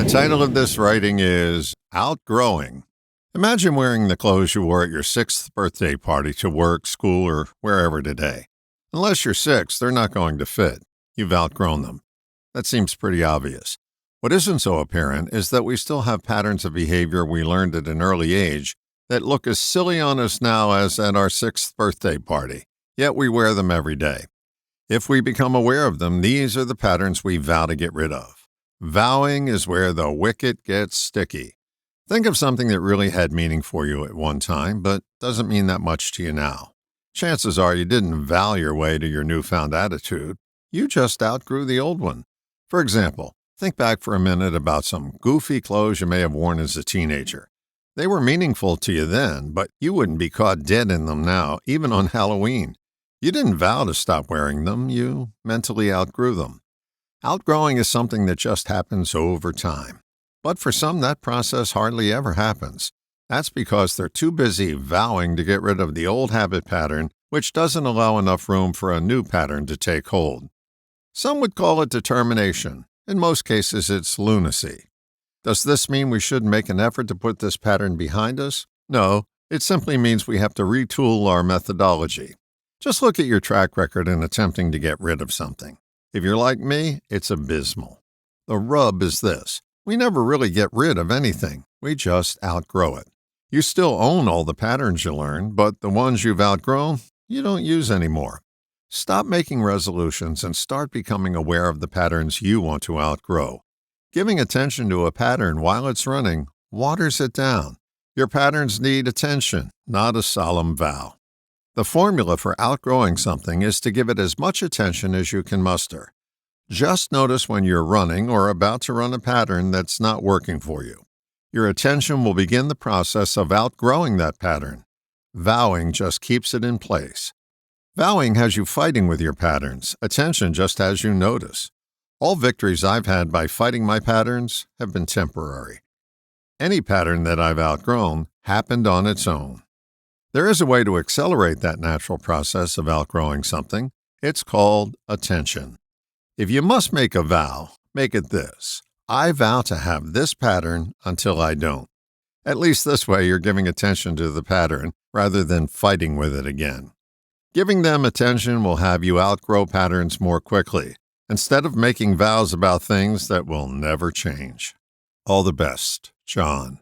The title of this writing is Outgrowing. Imagine wearing the clothes you wore at your 6th birthday party to work, school, or wherever today. Unless you're 6, they're not going to fit. You've outgrown them. That seems pretty obvious. What isn't so apparent is that we still have patterns of behavior we learned at an early age that look as silly on us now as at our 6th birthday party, yet we wear them every day. If we become aware of them, these are the patterns we vow to get rid of. Vowing is where the wicket gets sticky. Think of something that really had meaning for you at one time, but doesn't mean that much to you now. Chances are you didn't vow your way to your newfound attitude. You just outgrew the old one. For example, think back for a minute about some goofy clothes you may have worn as a teenager. They were meaningful to you then, but you wouldn't be caught dead in them now, even on Halloween. You didn't vow to stop wearing them, you mentally outgrew them. Outgrowing is something that just happens over time. But for some, that process hardly ever happens. That's because they're too busy vowing to get rid of the old habit pattern, which doesn't allow enough room for a new pattern to take hold. Some would call it determination. In most cases, it's lunacy. Does this mean we shouldn't make an effort to put this pattern behind us? No, it simply means we have to retool our methodology. Just look at your track record in attempting to get rid of something. If you're like me, it's abysmal. The rub is this: we never really get rid of anything. We just outgrow it. You still own all the patterns you learned, but the ones you've outgrown, you don't use anymore. Stop making resolutions and start becoming aware of the patterns you want to outgrow. Giving attention to a pattern while it's running waters it down. Your patterns need attention, not a solemn vow. The formula for outgrowing something is to give it as much attention as you can muster. Just notice when you're running or about to run a pattern that's not working for you. Your attention will begin the process of outgrowing that pattern. Vowing just keeps it in place. Vowing has you fighting with your patterns. Attention just has you notice. All victories I've had by fighting my patterns have been temporary. Any pattern that I've outgrown happened on its own. There is a way to accelerate that natural process of outgrowing something. It's called attention. If you must make a vow, make it this: I vow to have this pattern until I don't. At least this way you're giving attention to the pattern rather than fighting with it again. Giving them attention will have you outgrow patterns more quickly, instead of making vows about things that will never change. All the best, John.